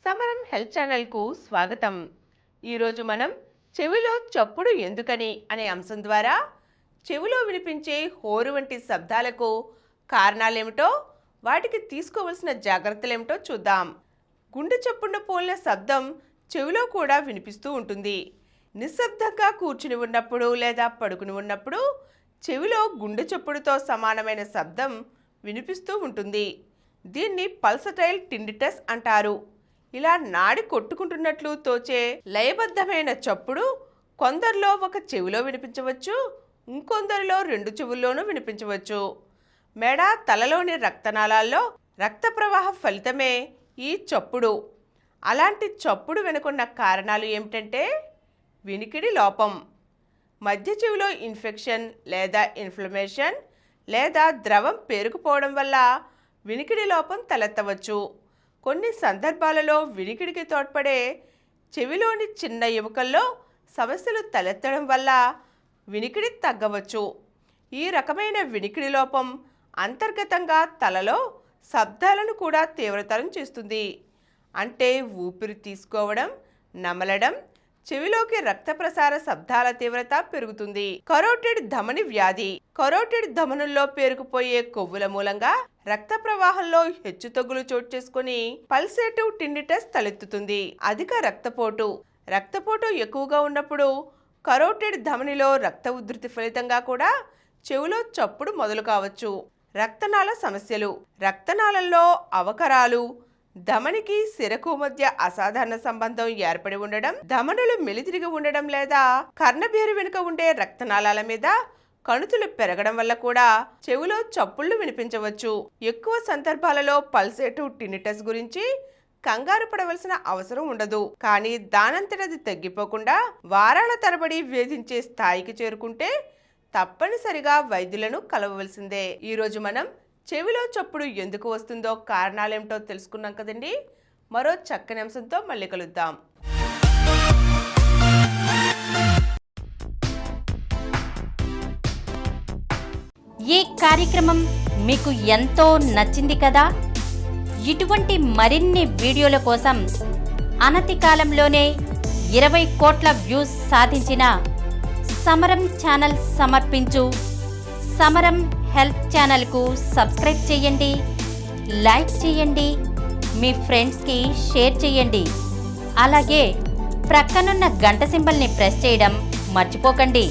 సమరం హెల్త్ ఛానల్కు స్వాగతం. ఈరోజు మనం చెవిలో చప్పుడు ఎందుకని అనే అంశం ద్వారా చెవిలో వినిపించే హోరు వంటి శబ్దాలకు కారణాలేమిటో, వాటికి తీసుకోవలసిన జాగ్రత్తలేమిటో చూద్దాం. గుండె చప్పుడును పోలిన శబ్దం చెవిలో కూడా వినిపిస్తూ ఉంటుంది. నిశ్శబ్దంగా కూర్చుని ఉన్నప్పుడు లేదా పడుకుని ఉన్నప్పుడు చెవిలో గుండె చప్పుడుతో సమానమైన శబ్దం వినిపిస్తూ ఉంటుంది. దీన్ని పల్సటైల్ టిండిటస్ అంటారు. ఇలా నాడి కొట్టుకుంటున్నట్లు తోచే లయబద్ధమైన చప్పుడు కొందరిలో ఒక చెవిలో వినిపించవచ్చు, ఇంకొందరిలో రెండు చెవుల్లోనూ వినిపించవచ్చు. మెడ, తలలోని రక్తనాళాల్లో రక్త ప్రవాహం ఫలితమే ఈ చప్పుడు. అలాంటి చప్పుడు వెనుకున్న కారణాలు ఏమిటంటే వినికిడి లోపం, మధ్య చెవిలో ఇన్ఫెక్షన్ లేదా ఇన్ఫ్లమేషన్ లేదా ద్రవం పేరుకుపోవడం వల్ల వినికిడి లోపం తలెత్తవచ్చు. కొన్ని సందర్భాలలో వినికిడికి తోడ్పడే చెవిలోని చిన్న ఎముకల్లో సమస్యలు తలెత్తడం వల్ల వినికిడి తగ్గవచ్చు. ఈ రకమైన వినికిడి లోపం అంతర్గతంగా తలలో శబ్దాలను కూడా తీవ్రతరం చేస్తుంది. అంటే ఊపిరి తీసుకోవడం, నమలడం, చెవిలోకి రక్త ప్రసార శబ్దాల తీవ్రత పెరుగుతుంది. కరోటిడ్ ధమని వ్యాధి. కరోటిడ్ ధమనుల్లో పేరుకుపోయే కొవ్వుల మూలంగా రక్త ప్రవాహంలో హెచ్చుతగ్గులు చోటు చేసుకుని పల్సేటివ్ టిండిటస్ తలెత్తుతుంది. అధిక రక్తపోటు ఎక్కువగా ఉన్నప్పుడు కరోటిడ్ ధమనిలో రక్త ఉధృతి ఫలితంగా కూడా చెవిలో చప్పుడు మొదలు కావచ్చు. రక్తనాళ సమస్యలు. రక్తనాళంలో అవకరాలు, ధమనికి సిరకు మధ్య అసాధారణ సంబంధం ఏర్పడి ఉండడం, ధమనులు మెలితిరిగి ఉండడం లేదా కర్ణబేరు వెనుక ఉండే రక్తనాళాల మీద కణుతులు పెరగడం వల్ల కూడా చెవిలో చప్పుళ్లు వినిపించవచ్చు. ఎక్కువ సందర్భాలలో పల్సేటివ్ టిండిటస్ గురించి కంగారు పడవలసిన అవసరం ఉండదు. కానీ దానంతటది తగ్గిపోకుండా వారాల తరబడి వేధించే స్థాయికి చేరుకుంటే తప్పనిసరిగా వైద్యులను కలవవలసిందే. ఈరోజు మనం చెవిలో చప్పుడు ఎందుకు వస్తుందో కారణాలేమిటో తెలుసుకున్నాం కదండి. మరో చక్కని అంశంతో మళ్ళీ కలుద్దాం. ఈ కార్యక్రమం మీకు ఎంతో నచ్చింది కదా. ఇటువంటి మరిన్ని వీడియోల కోసం అనతి కాలంలోనే 20 కోట్ల వ్యూస్ సాధించిన సమరం ఛానల్ సమర్పించు సమరం హెల్త్ ఛానల్కు సబ్స్క్రైబ్ చేయండి, లైక్ చేయండి, మీ ఫ్రెండ్స్కి షేర్ చేయండి. అలాగే ప్రక్కనున్న గంట సింబల్ని ప్రెస్ చేయడం మర్చిపోకండి.